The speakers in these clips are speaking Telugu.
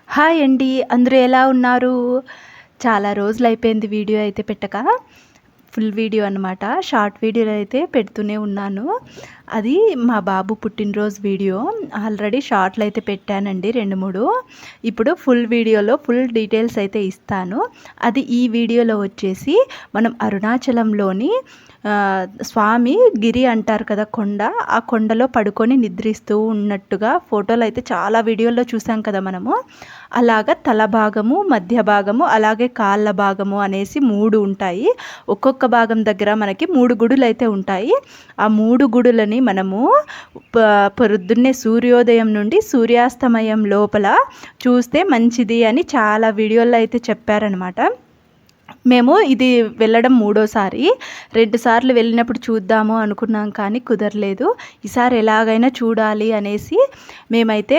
హాయ్ అండి. అందరూ ఎలా ఉన్నారు? చాలా రోజులైపోయింది వీడియో అయితే పెట్టక. ఫుల్ వీడియో అనమాట. షార్ట్ వీడియోలు అయితే పెడుతూనే ఉన్నాను. అది మా బాబు పుట్టినరోజు వీడియో. ఆల్రెడీ షార్ట్‌లో అయితే పెట్టానండి 2, 3. ఇప్పుడు ఫుల్ వీడియోలో ఫుల్ డీటెయిల్స్ అయితే ఇస్తాను. అది ఈ వీడియోలో వచ్చేసి మనం అరుణాచలంలోని స్వామి గిరి అంటారు కదా కొండ. ఆ కొండలో పడుకొని నిద్రిస్తూ ఉన్నట్టుగా ఫోటోలు అయితే చాలా వీడియోల్లో చూసాం కదా మనము. అలాగా తల భాగము, మధ్య భాగము, అలాగే కాళ్ళ భాగము అనేసి 3 ఉంటాయి. ఒక్కొక్క భాగం దగ్గర మనకి 3 గుడులైతే ఉంటాయి. ఆ 3 గుడులని మనము పొద్దున్నే సూర్యోదయం నుండి సూర్యాస్తమయం లోపల చూస్తే మంచిది అని చాలా వీడియోల్లో అయితే చెప్పారనమాట. మేము ఇది వెళ్ళడం మూడోసారి. 2 సార్లు వెళ్ళినప్పుడు చూద్దాము అనుకున్నాం కానీ కుదరలేదు. ఈసారి ఎలాగైనా చూడాలి అనేసి మేమైతే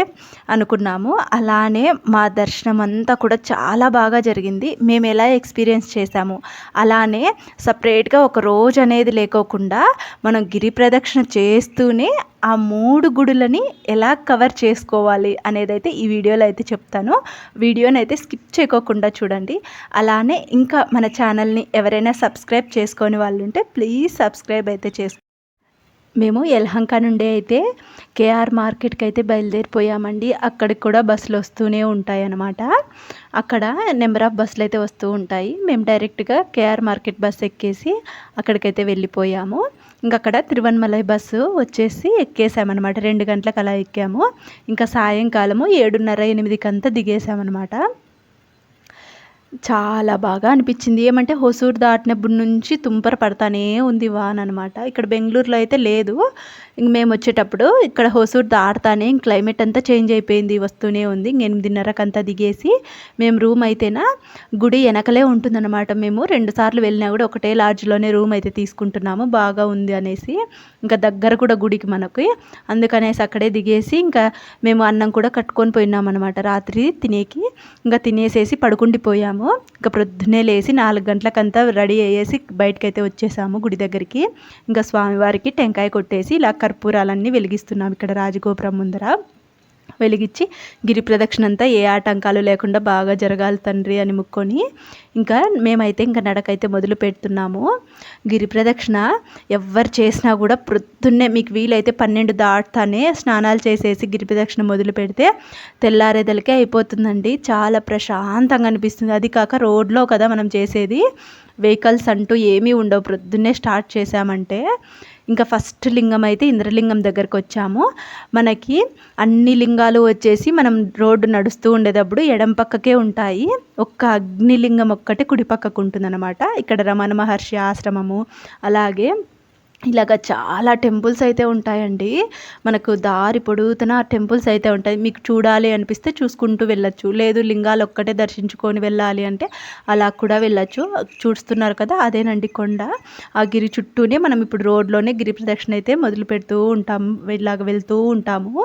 అనుకున్నాము. అలానే మా దర్శనం అంతా కూడా చాలా బాగా జరిగింది. మేము ఎలా ఎక్స్పీరియన్స్ చేశాము అలానే సపరేట్గా ఒక రోజు అనేది లేకోకుండా మనం గిరి ప్రదక్షిణ చేస్తూనే ఆ 3 గుడులని ఎలా కవర్ చేసుకోవాలి అనేదైతే ఈ వీడియోలో అయితే చెప్తాను. వీడియోనైతే స్కిప్ చేయకోకుండా చూడండి. అలానే ఇంకా మన ఛానల్ని ఎవరైనా సబ్స్క్రైబ్ చేసుకోని వాళ్ళు ఉంటే ప్లీజ్ సబ్స్క్రైబ్ అయితే మేము యలహంక నుండి అయితే కేఆర్ మార్కెట్కి అయితే బయలుదేరిపోయామండి. అక్కడికి కూడా బస్సులు వస్తూనే ఉంటాయన్నమాట. అక్కడ నెంబర్ ఆఫ్ బస్సులు అయితే వస్తూ ఉంటాయి. మేము డైరెక్ట్గా కేఆర్ మార్కెట్ బస్సు ఎక్కేసి అక్కడికైతే వెళ్ళిపోయాము. అక్కడ తిరువన్మలై బస్సు వచ్చేసి ఎక్కేసామన్నమాట. 2 గంటలకు అలా ఎక్కాము. ఇంకా సాయంకాలము 7:30, 8కి దిగేసామన్నమాట. చాలా బాగా అనిపించింది. ఏమంటే హొసూరు దాటినప్పటి నుంచి తుంపర పడతానే ఉంది వాన అనమాట. ఇక్కడ బెంగుళూరులో అయితే లేదు. మేము వచ్చేటప్పుడు ఇక్కడ హొసూరు దాటుతానే క్లైమేట్ అంతా చేంజ్ అయిపోయింది, వస్తూనే ఉంది. 8:30 దిగేసి మేము రూమ్ అయితేనా గుడి వెనకలే ఉంటుందన్నమాట. మేము 2 సార్లు వెళ్ళినా కూడా ఒకటే లాడ్జ్లోనే రూమ్ అయితే తీసుకుంటున్నాము, బాగా ఉంది అనేసి. ఇంకా దగ్గర కూడా గుడికి మనకి, అందుకనేసి అక్కడే దిగేసి ఇంకా మేము అన్నం కూడా కట్టుకొని పోయినామన్నమాట రాత్రి తినేకి. ఇంకా తినేసేసి పడుకుండిపోయాము. ఇంకా ప్రొద్దునే లేసి 4 గంటలకంతా రెడీ అయ్యేసి బయటకైతే వచ్చేసాము గుడి దగ్గరికి. ఇంకా స్వామివారికి టెంకాయ కొట్టేసి ఇలా కర్పూరాలన్నీ వెలిగిస్తున్నాం ఇక్కడ రాజగోపురం ముందర. వెలిగించి గిరి ప్రదక్షిణ అంతా ఏ ఆటంకాలు లేకుండా బాగా జరగాలి తండ్రి అని ముక్కొని ఇంకా మేమైతే ఇంకా నడకైతే మొదలు పెడుతున్నాము. గిరి ప్రదక్షిణ ఎవరు చేసినా కూడా ప్రొద్దున్నే మీకు వీలైతే 12 దాటుతానే స్నానాలు చేసేసి గిరి ప్రదక్షిణ మొదలు పెడితే తెల్లారేదలకే అయిపోతుందండి. చాలా ప్రశాంతంగా అనిపిస్తుంది. అది కాక రోడ్లో కదా మనం చేసేది, వెహికల్స్ అంటూ ఏమీ ఉండవు. ప్రొద్దున్నే స్టార్ట్ చేసామంటే ఇంకా ఫస్ట్ లింగం అయితే ఇంద్రలింగం దగ్గరకు వచ్చాము. మనకి అన్ని లింగాలు వచ్చేసి మనం రోడ్డు నడుస్తూ ఉండేటప్పుడు ఎడం పక్కకే ఉంటాయి. ఒక్క అగ్నిలింగం ఒక్కటే కుడి పక్కకు ఉంటుందన్నమాట. ఇక్కడ రమణ మహర్షి ఆశ్రమము, అలాగే ఇలాగ చాలా టెంపుల్స్ అయితే ఉంటాయండి. మనకు దారి పొడుగుతున్న టెంపుల్స్ అయితే ఉంటాయి. మీకు చూడాలి అనిపిస్తే చూసుకుంటూ వెళ్ళొచ్చు, లేదు లింగాలు ఒక్కటే దర్శించుకొని వెళ్ళాలి అంటే అలా కూడా వెళ్ళొచ్చు. చూస్తున్నారు కదా, అదేనండి కొండ. ఆ గిరి చుట్టూనే మనం ఇప్పుడు రోడ్లోనే గిరి ప్రదక్షిణ అయితే మొదలు పెడుతూ ఉంటాము, ఇలాగ వెళ్తూ ఉంటాము.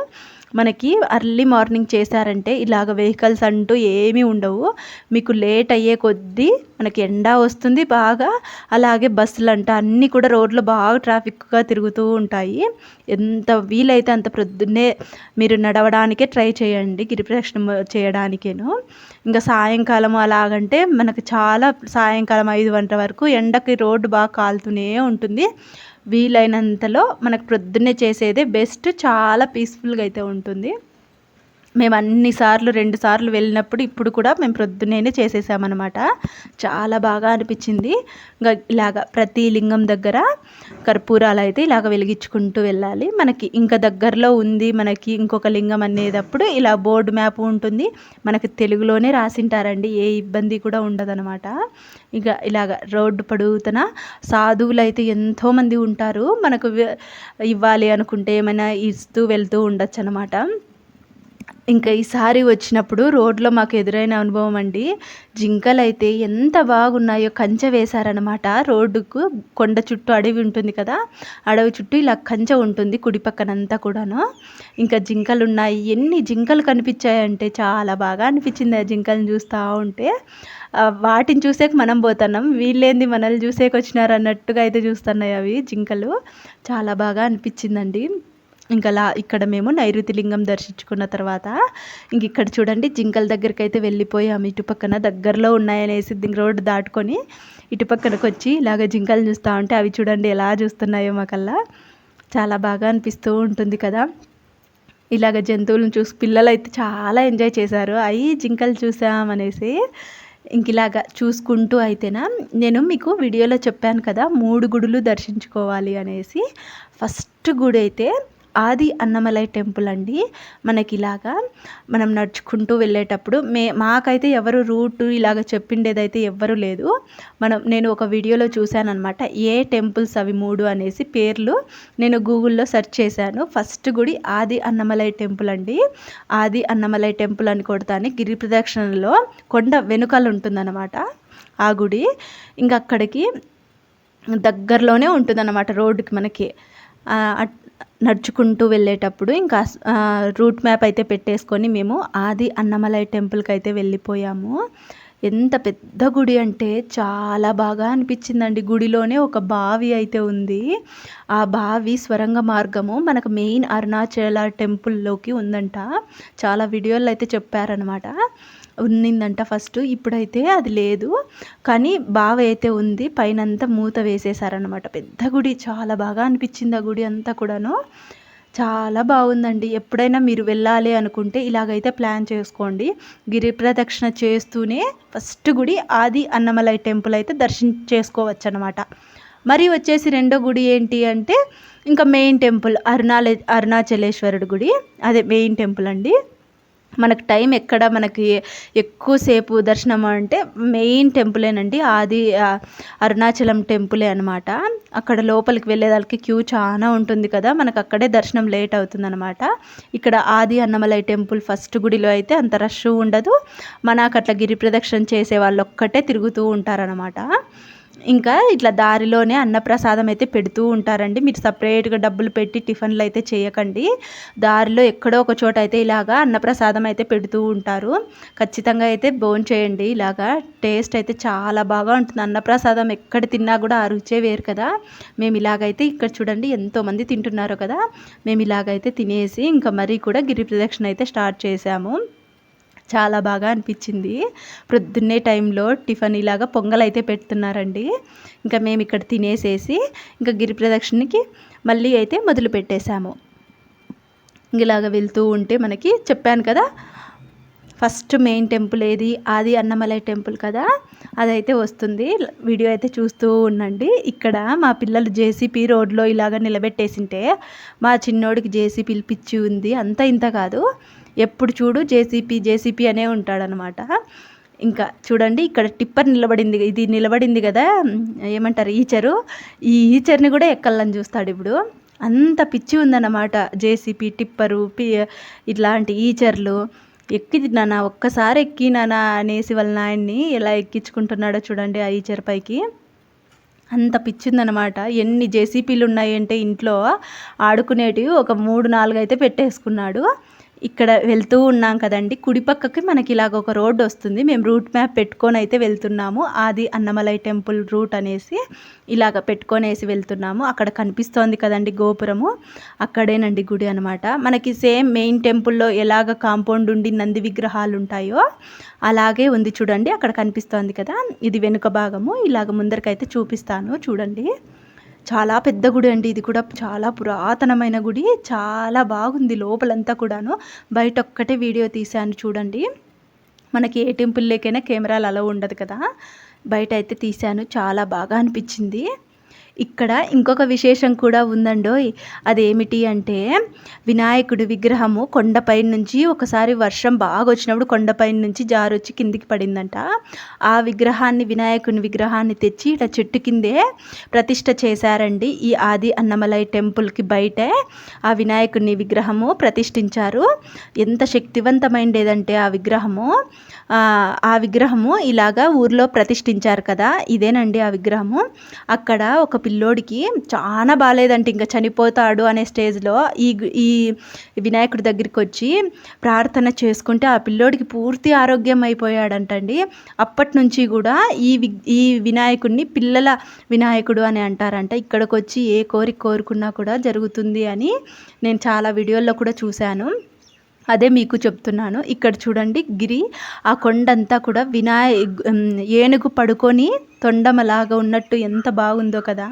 మనకి అర్లీ మార్నింగ్ చేశారంటే ఇలాగ వెహికల్స్ అంటూ ఏమీ ఉండవు. మీకు లేట్ అయ్యే కొద్దీ మనకి ఎండ వస్తుంది బాగా, అలాగే బస్సులు అంట అన్నీ కూడా రోడ్లో బాగా ట్రాఫిక్గా తిరుగుతూ ఉంటాయి. ఎంత వీలైతే అంత ప్రొద్దున్నే మీరు నడవడానికే ట్రై చేయండి, గిరి ప్రదక్షిణ చేయడానికేను. ఇంకా సాయంకాలం అలాగంటే మనకు చాలా సాయంకాలం 5 గంటల వరకు ఎండకి రోడ్డు బాగా కాలుతూనే ఉంటుంది. వీలైనంతలో మనకు ప్రొద్దున్నే చేసేదే బెస్ట్. చాలా పీస్ఫుల్గా అయితే ఉంటుంది. మేము 2 సార్లు వెళ్ళినప్పుడు ఇప్పుడు కూడా మేము ప్రొద్దున్నే చేసేసామన్నమాట. చాలా బాగా అనిపించింది. ఇంకా ఇలాగ ప్రతి లింగం దగ్గర కర్పూరాలు అయితే ఇలాగ వెలిగించుకుంటూ వెళ్ళాలి. మనకి ఇంకా దగ్గరలో ఉంది మనకి ఇంకొక లింగం అనేటప్పుడు ఇలా బోర్డు మ్యాప్ ఉంటుంది, మనకి తెలుగులోనే రాసింటారండి, ఏ ఇబ్బంది కూడా ఉండదన్నమాట. ఇక ఇలాగ రోడ్డు పొడుగుతున సాధువులు అయితే ఎంతోమంది ఉంటారు. మనకు ఇవ్వాలి అనుకుంటే ఏమైనా ఇస్తూ వెళ్తూ ఉండొచ్చు అనమాట. ఇంకా ఈసారి వచ్చినప్పుడు రోడ్లో మాకు ఎదురైన అనుభవం అండి. జింకలు అయితే ఎంత బాగున్నాయో, కంచె వేశారనమాట రోడ్డుకు. కొండ చుట్టూ అడవి ఉంటుంది కదా, అడవి చుట్టూ ఇలా కంచె ఉంటుంది కుడి పక్కనంతా కూడాను. ఇంకా జింకలు ఉన్నాయి. ఎన్ని జింకలు కనిపించాయంటే చాలా బాగా అనిపించింది ఆ జింకలను చూస్తూ ఉంటే. వాటిని చూసేక మనం పోతున్నాం, వీళ్ళేంది మనల్ని చూసేకి వచ్చినారు అన్నట్టుగా అయితే చూస్తున్నాయి అవి జింకలు. చాలా బాగా అనిపించిందండి. ఇంకలా ఇక్కడ మేము నైరుతి లింగం దర్శించుకున్న తర్వాత ఇక్కడ చూడండి జింకల దగ్గరికైతే వెళ్ళిపోయాము. ఇటుపక్కన దగ్గరలో ఉన్నాయనేసి రోడ్డు దాటుకొని ఇటుపక్కనకు వచ్చి ఇలాగ జింకలు చూస్తూ ఉంటే అవి చూడండి ఎలా చూస్తున్నాయో మాకల్లా చాలా బాగా అనిపిస్తూ ఉంటుంది కదా. ఇలాగ జంతువులను చూసి పిల్లలైతే చాలా ఎంజాయ్ చేశారు. అయి జింకలు చూసామనేసి ఇలాగా చూసుకుంటూ అయితేనా నేను మీకు వీడియోలో చెప్పాను కదా 3 గుడులు దర్శించుకోవాలి అనేసి. ఫస్ట్ గుడి అయితే ఆది అన్నమలై టెంపుల్ అండి. మనకి ఇలాగా మనం నడుచుకుంటూ వెళ్ళేటప్పుడు మాకైతే ఎవరు రూట్ ఇలాగ చెప్పిండేదైతే ఎవ్వరూ లేదు. నేను ఒక వీడియోలో చూశానన్నమాట. ఏ టెంపుల్స్ అవి 3 అనేసి పేర్లు నేను గూగుల్లో సెర్చ్ చేశాను. ఫస్ట్ గుడి ఆది అన్నమలై టెంపుల్ అండి. ఆది అన్నమలై టెంపుల్ అని కొడతాను. గిరి ప్రదక్షిణలో కొండ వెనుకలు ఉంటుందన్నమాట ఆ గుడి. అక్కడికి దగ్గరలోనే ఉంటుందన్నమాట రోడ్డుకి మనకి. నడుచుకుంటూ వెళ్ళేటప్పుడు రూట్ మ్యాప్ అయితే పెట్టేసుకొని మేము ఆది అన్నమలై టెంపుల్కి అయితే వెళ్ళిపోయాము. ఎంత పెద్ద గుడి అంటే చాలా బాగా అనిపించిందండి. గుడిలోనే ఒక బావి అయితే ఉంది. ఆ బావి స్వరంగ మార్గము మనకు మెయిన్ అరుణాచల టెంపుల్లోకి ఉందంట. చాలా వీడియోలు అయితే చెప్పారనమాట. ఉన్నిందంట ఫస్ట్, ఇప్పుడైతే అది లేదు కానీ బావి అయితే ఉంది. పైనంతా మూత వేసేసారనమాట. పెద్ద గుడి, చాలా బాగా అనిపించింది ఆ గుడి అంతా కూడాను. చాలా బాగుందండి. ఎప్పుడైనా మీరు వెళ్ళాలి అనుకుంటే ఇలాగైతే ప్లాన్ చేసుకోండి. గిరి ప్రదక్షిణ చేస్తూనే ఫస్ట్ గుడి ఆది అన్నమలై టెంపుల్ అయితే చేసుకోవచ్చు అనమాట. మరి వచ్చేసి రెండో గుడి ఏంటి అంటే మెయిన్ టెంపుల్ అరుణాచలేశ్వరుడు గుడి. అదే మెయిన్ టెంపుల్ అండి. మనకు టైం ఎక్కడ మనకి ఎక్కువసేపు దర్శనం అంటే మెయిన్ టెంపులేనండి. ఆది అరుణాచలం టెంపులే అనమాట. అక్కడ లోపలికి వెళ్ళేదానికి క్యూ చాలా ఉంటుంది కదా, మనకు అక్కడే దర్శనం లేట్ అవుతుందన్నమాట. ఇక్కడ ఆది అన్నమలై టెంపుల్ ఫస్ట్ గుడిలో అయితే అంత రష్ ఉండదు. మనకు అట్లా గిరి ప్రదక్షిణ చేసే వాళ్ళు ఒక్కటే తిరుగుతూ ఉంటారనమాట. ఇట్లా దారిలోనే అన్నప్రసాదం అయితే పెడుతూ ఉంటారండి. మీరు సపరేట్గా డబ్బులు పెట్టి టిఫిన్లు అయితే చేయకండి. దారిలో ఎక్కడో ఒక చోట అయితే ఇలాగా అన్నప్రసాదం అయితే పెడుతూ ఉంటారు. ఖచ్చితంగా అయితే భోంచేయండి. ఇలాగా టేస్ట్ అయితే చాలా బాగా ఉంటుంది. అన్నప్రసాదం ఎక్కడ తిన్నా కూడా ఆ రుచే వేరు కదా. మేము ఇలాగైతే ఇక్కడ చూడండి ఎంతోమంది తింటున్నారు కదా. మేము ఇలాగైతే తినేసి మరీ కూడా గిరి ప్రదక్షిణ అయితే స్టార్ట్ చేసాము. చాలా బాగా అనిపించింది. ప్రొద్దున్నే టైంలో టిఫిన్ ఇలాగా పొంగల్ అయితే పెడుతున్నారండి. మేము ఇక్కడ తినేసేసి గిరి ప్రదక్షిణకి మళ్ళీ అయితే మొదలు పెట్టేశాము. ఇలాగ వెళ్తూ ఉంటే మనకి చెప్పాను కదా ఫస్ట్ మెయిన్ టెంపుల్ ఏది, ఆది అన్నమలై టెంపుల్ కదా, అదైతే వస్తుంది. వీడియో అయితే చూస్తూ ఉండండి. ఇక్కడ మా పిల్లలు జేసీపీ రోడ్లో ఇలాగ నిలబెట్టేసింటే మా చిన్నోడికి జేసీపీ పిచ్చి ఉంది. అంత ఇంత కాదు, ఎప్పుడు చూడు జేసీపీ అనే ఉంటాడనమాట. చూడండి ఇక్కడ టిప్పర్ నిలబడింది కదా, ఏమంటారు ఈచరు, ఈ ఈచర్ని కూడా ఎక్కాలని చూస్తాడు. ఇప్పుడు అంత పిచ్చి ఉందన్నమాట. జేసీపీ, టిప్పరు, ఇట్లాంటి ఈచర్లు ఎక్కి నాన్న ఒక్కసారి ఎక్కి నాన్న అనేసి వాళ్ళ నాయన్ని ఎలా ఎక్కించుకుంటున్నాడో చూడండి ఆ ఈచర్ పైకి. అంత పిచ్చిందనమాట. ఎన్ని జేసీపీలు ఉన్నాయంటే ఇంట్లో ఆడుకునేటివి ఒక 3-4 అయితే పెట్టేసుకున్నాడు. ఇక్కడ వెళ్తూ ఉన్నాం కదండి, కుడి పక్కకి మనకి ఇలాగ ఒక రోడ్డు వస్తుంది. మేము రూట్ మ్యాప్ పెట్టుకొని అయితే వెళ్తున్నాము. ఆది అన్నమలై టెంపుల్ రూట్ అనేసి ఇలాగ పెట్టుకొనేసి వెళ్తున్నాము. అక్కడ కనిపిస్తోంది కదండి గోపురము, అక్కడేనండి గుడి అనమాట. మనకి సేమ్ మెయిన్ టెంపుల్లో ఎలాగ కాంపౌండ్ ఉండి నంది విగ్రహాలు ఉంటాయో అలాగే ఉంది చూడండి. అక్కడ కనిపిస్తోంది కదా, ఇది వెనుక భాగము. ఇలాగ ముందరికైతే చూపిస్తాను చూడండి. చాలా పెద్ద గుడి అండి. ఇది కూడా చాలా పురాతనమైన గుడి. చాలా బాగుంది లోపలంతా కూడాను. బయట ఒక్కటే వీడియో తీశాను చూడండి. మనకి ఏ టెంపుల్లోకైనా కెమెరాలు అలా ఉండదు కదా, బయట అయితే తీశాను. చాలా బాగా అనిపించింది. ఇక్కడ ఇంకొక విశేషం కూడా ఉందండోయ్. అదేమిటి అంటే వినాయకుడి విగ్రహము కొండపై నుంచి ఒకసారి వర్షం బాగా వచ్చినప్పుడు కొండపై నుంచి జారొచ్చి కిందికి పడిందంట. ఆ వినాయకుని విగ్రహాన్ని తెచ్చి ఇట్లా చెట్టు కిందే ప్రతిష్ఠ చేశారండి. ఈ ఆది అన్నమలై టెంపుల్కి బయటే ఆ వినాయకుని విగ్రహము ప్రతిష్ఠించారు. ఎంత శక్తివంతమైనదంటే ఆ విగ్రహము ఇలాగా ఊర్లో ప్రతిష్ఠించారు కదా, ఇదేనండి ఆ విగ్రహము. అక్కడ ఒక పిల్లోడికి చాలా బాగాలేదంటే ఇంకా చనిపోతాడు అనే స్టేజ్లో ఈ వినాయకుడి దగ్గరికి వచ్చి ప్రార్థన చేసుకుంటే ఆ పిల్లోడికి పూర్తి ఆరోగ్యం అయిపోయాడంటండి. అప్పటి నుంచి కూడా ఈ వినాయకుడిని పిల్లల వినాయకుడు అని అంటారంట. ఇక్కడికి వచ్చి ఏ కోరిక కోరుకున్నా కూడా జరుగుతుంది అని నేను చాలా వీడియోల్లో కూడా చూశాను. అదే మీకు చెప్తున్నాను. ఇక్కడ చూడండి ఆ కొండంతా కూడా ఏనుగు పడుకొని తొండమలాగా ఉన్నట్టు ఎంత బాగుందో కదా!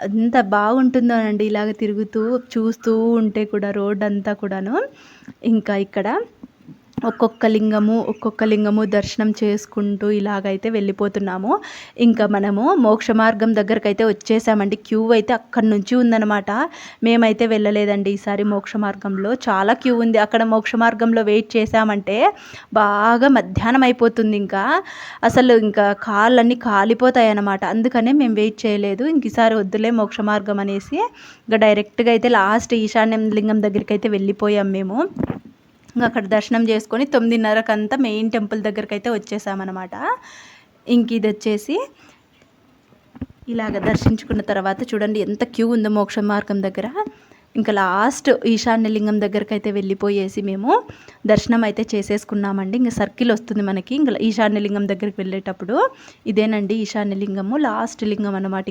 ఎంత బాగుంటుందోనండి ఇలాగ తిరుగుతూ చూస్తూ ఉంటే కూడా రోడ్ అంతా కూడాను. ఇంకా ఇక్కడ ఒక్కొక్క లింగము దర్శనం చేసుకుంటూ ఇలాగైతే వెళ్ళిపోతున్నాము. ఇంకా మనము మోక్ష మార్గం దగ్గరకైతే వచ్చేసామండి. క్యూ అయితే అక్కడి నుంచి ఉందన్నమాట. మేమైతే వెళ్ళలేదండి ఈసారి మోక్ష మార్గంలో. చాలా క్యూ ఉంది. అక్కడ మోక్ష మార్గంలో వెయిట్ చేసామంటే బాగా మధ్యాహ్నం అయిపోతుంది. అసలు కాళ్ళన్నీ కాలిపోతాయి అన్నమాట. అందుకనే మేము వెయిట్ చేయలేదు. ఈసారి వద్దులే మోక్ష మార్గం అనేసి డైరెక్ట్గా అయితే లాస్ట్ ఈశాన్యం లింగం దగ్గరికి అయితే వెళ్ళిపోయాం మేము. అక్కడ దర్శనం చేసుకొని 9:30కంతా మెయిన్ టెంపుల్ దగ్గరికి అయితే వచ్చేసామన్నమాట. ఇది వచ్చేసి ఇలాగ దర్శించుకున్న తర్వాత చూడండి ఎంత క్యూ ఉందో మోక్ష మార్గం దగ్గర. లాస్ట్ ఈశాన్య లింగం దగ్గరికి అయితే వెళ్ళిపోయేసి మేము దర్శనం అయితే చేసేసుకున్నామండి. సర్కిల్ వస్తుంది మనకి ఈశాన్య లింగం దగ్గరికి వెళ్ళేటప్పుడు. ఇదేనండి ఈశాన్య లింగము, లాస్ట్ లింగం అన్నమాట.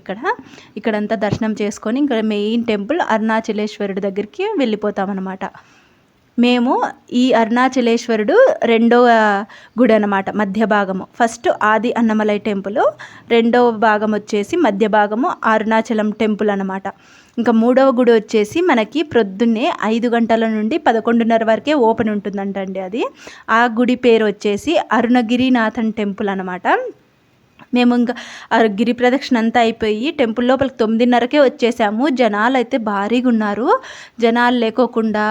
ఇక్కడంతా దర్శనం చేసుకొని మెయిన్ టెంపుల్ అరుణాచలేశ్వరుడి దగ్గరికి వెళ్ళిపోతామన్నమాట. మేము ఈ అరుణాచలేశ్వరుడు రెండవ గుడి అన్నమాట. మధ్య భాగము ఫస్ట్ ఆది అన్నమలై టెంపుల్, రెండవ భాగం వచ్చేసి మధ్య భాగము అరుణాచలం టెంపుల్ అన్నమాట. మూడవ గుడి వచ్చేసి మనకి ప్రొద్దున్నే 5 గంటల నుండి 11:30 వరకే ఓపెన్ ఉంటుందంటండి. ఆ గుడి పేరు వచ్చేసి అరుణగిరినాథన్ టెంపుల్ అన్నమాట. మేము గిరి ప్రదక్షిణ అంతా అయిపోయి టెంపుల్ లోపలికి 9:30కే వచ్చేసాము. జనాలు అయితే భారీగా ఉన్నారు. జనాలు లేకోకుండా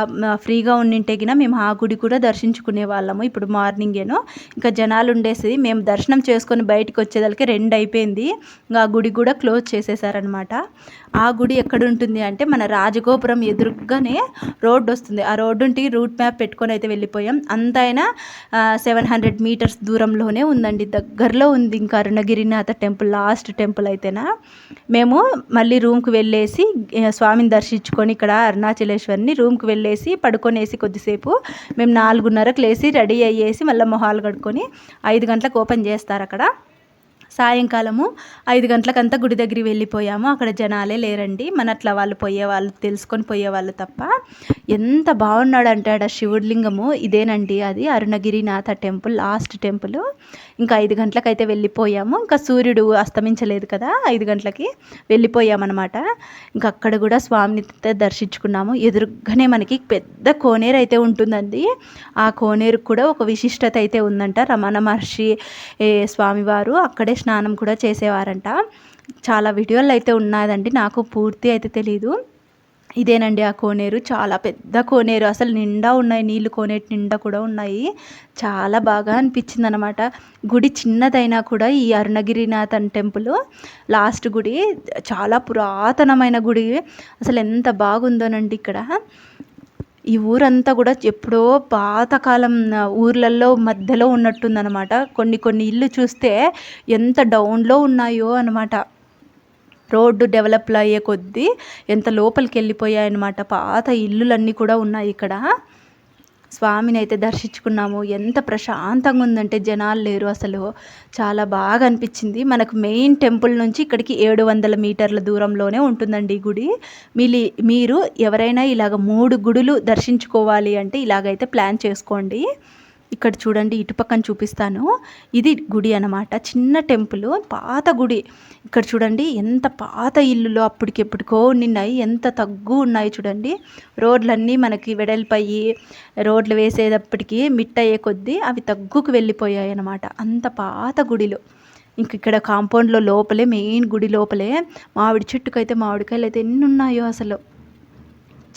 ఫ్రీగా ఉండింటే మేము ఆ గుడి కూడా దర్శించుకునే వాళ్ళము. ఇప్పుడు మార్నింగేను జనాలు ఉండేసి మేము దర్శనం చేసుకొని బయటకు వచ్చేదానికి 2 అయిపోయింది. ఆ గుడి కూడా క్లోజ్ చేసేసారనమాట. ఆ గుడి ఎక్కడ ఉంటుంది అంటే మన రాజగోపురం ఎదురుగానే రోడ్డు వస్తుంది. ఆ రోడ్డుంటి రూట్ మ్యాప్ పెట్టుకొని అయితే వెళ్ళిపోయాం. అంతైనా 700 మీటర్స్ దూరంలోనే ఉందండి. దగ్గరలో ఉంది అరుణగిరినాథ టెంపుల్, లాస్ట్ టెంపుల్ అయితేనా. మేము మళ్ళీ రూమ్కి వెళ్ళేసి స్వామిని దర్శించుకొని ఇక్కడ అరుణాచలేశ్వరిని రూమ్కి వెళ్ళేసి పడుకొనేసి కొద్దిసేపు మేము 4:30కు లేసి రెడీ అయ్యేసి మళ్ళీ మొహాలు కడుక్కొని 5 గంటలకు ఓపెన్ చేస్తారు అక్కడ. సాయంకాలము 5 గంటలకంతా గుడి దగ్గరికి వెళ్ళిపోయాము. అక్కడ జనాలే లేరండి. అట్లా వాళ్ళు పోయేవాళ్ళు తెలుసుకొని పోయేవాళ్ళు తప్ప. ఎంత బాగున్నాడంటే ఆడ శివలింగము. ఇదేనండి అది అరుణగిరినాథ టెంపుల్, లాస్ట్ టెంపుల్. 5 గంటలకైతే వెళ్ళిపోయాము. సూర్యుడు అస్తమించలేదు కదా, 5 గంటలకి వెళ్ళిపోయామన్నమాట. అక్కడ కూడా స్వామిని దర్శించుకున్నాము. ఎదురుగానే మనకి పెద్ద కోనేరు అయితే ఉంటుందండి. ఆ కోనేరు కూడా ఒక విశిష్టత అయితే ఉందంట. రమణ మహర్షి స్వామివారు అక్కడే స్నానం కూడా చేసేవారంట. చాలా వీడియోలు అయితే ఉన్నదండి, నాకు పూర్తి అయితే తెలీదు. ఇదేనండి ఆ కోనేరు. చాలా పెద్ద కోనేరు, అసలు నిండా ఉన్నాయి నీళ్ళు, కోనేరు నిండా కూడా ఉన్నాయి. చాలా బాగా అనిపించింది అనమాట. గుడి చిన్నదైనా కూడా ఈ అరుణగిరినాథన్ టెంపుల్ లాస్ట్ గుడి చాలా పురాతనమైన గుడి. అసలు ఎంత బాగుందోనండి ఇక్కడ. ఈ ఊరంతా కూడా ఎప్పుడో పాతకాలం ఊర్లలో మధ్యలో ఉన్నట్టుందన్నమాట. కొన్ని ఇల్లు చూస్తే ఎంత డౌన్లో ఉన్నాయో అనమాట. రోడ్డు డెవలప్ అయ్యే కొద్దీ ఎంత లోపలికి వెళ్ళిపోయాయన్నమాట. పాత ఇల్లులన్నీ కూడా ఉన్నాయి ఇక్కడ. స్వామిని అయితే దర్శించుకున్నాము. ఎంత ప్రశాంతంగా ఉందంటే జనాలు లేరు అసలు. చాలా బాగా అనిపించింది. మనకు మెయిన్ టెంపుల్ నుంచి ఇక్కడికి 700 మీటర్ల దూరంలోనే ఉంటుందండి ఈ గుడి. మీరు ఎవరైనా ఇలాగ 3 గుడులు దర్శించుకోవాలి అంటే ఇలాగైతే ప్లాన్ చేసుకోండి. ఇక్కడ చూడండి, ఇటు పక్కన చూపిస్తాను. ఇది గుడి అన్నమాట. చిన్న టెంపుల్, పాత గుడి. ఇక్కడ చూడండి ఎంత పాత ఇల్లులో అప్పటికెప్పటికో ఉన్నాయి, ఎంత తగ్గు ఉన్నాయి చూడండి. రోడ్లన్నీ మనకి వెడల్పయ్యి రోడ్లు వేసేటప్పటికి మిట్టయ్యే కొద్దీ అవి తగ్గుకు వెళ్ళిపోయాయి అన్నమాట. అంత పాత గుడిలో. ఇక్కడ కాంపౌండ్లో లోపలే, మెయిన్ గుడి లోపలే మామిడి చెట్టుకైతే మామిడికాయలు అయితే ఎన్ని ఉన్నాయో అసలు.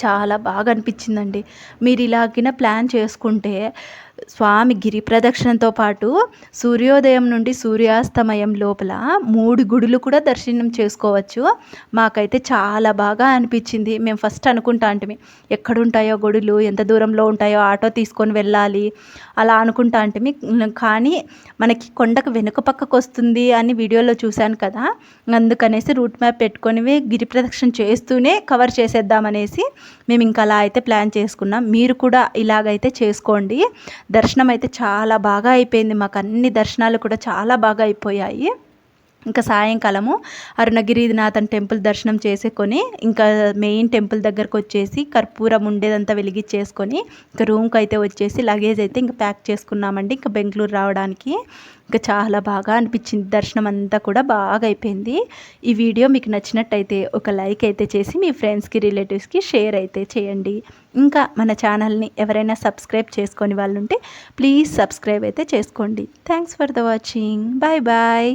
చాలా బాగా అనిపించిందండి. మీరు ఇలాగిన ప్లాన్ చేసుకుంటే స్వామి గిరి ప్రదక్షిణతో పాటు సూర్యోదయం నుండి సూర్యాస్తమయం లోపల 3 గుడులు కూడా దర్శనం చేసుకోవచ్చు. మాకైతే చాలా బాగా అనిపించింది. మేము ఫస్ట్ అనుకుంటా అంటిమి ఎక్కడుంటాయో గుడులు, ఎంత దూరంలో ఉంటాయో, ఆటో తీసుకొని వెళ్ళాలి అలా అనుకుంటా అంటిమి. కానీ మనకి కొండకు వెనుక పక్కకు వస్తుంది అని వీడియోలో చూశాను కదా, అందుకనేసి రూట్ మ్యాప్ పెట్టుకొని గిరి ప్రదక్షిణ చేస్తూనే కవర్ చేసేద్దామనేసి మేము ఇంకా అలా అయితే ప్లాన్ చేసుకున్నాం. మీరు కూడా ఇలాగైతే చేసుకోండి. దర్శనం అయితే చాలా బాగా అయిపోయింది. మాకు అన్ని దర్శనాలు కూడా చాలా బాగా అయిపోయాయి. ఇంకా సాయంకాలము అరుణగిరినాథన్ టెంపుల్ దర్శనం చేసుకొని ఇంకా మెయిన్ టెంపుల్ దగ్గరకు వచ్చేసి కర్పూరం ఉండేదంతా వెలిగించేసుకొని ఇంకా రూమ్కి అయితే వచ్చేసి లగేజ్ అయితే ఇంకా ప్యాక్ చేసుకున్నామండి ఇంకా బెంగళూరు రావడానికి. ఇంకా చాలా బాగా అనిపించింది. దర్శనం అంతా కూడా బాగా అయిపోయింది. ఈ వీడియో మీకు నచ్చినట్టయితే ఒక లైక్ అయితే చేసి మీ ఫ్రెండ్స్కి, రిలేటివ్స్కి షేర్ అయితే చేయండి. ఇంకా మన ఛానల్ని ఎవరైనా సబ్స్క్రైబ్ చేసుకొని వాళ్ళు ఉంటే ప్లీజ్ సబ్స్క్రైబ్ అయితే చేసుకోండి. Thanks for the watching. Bye bye.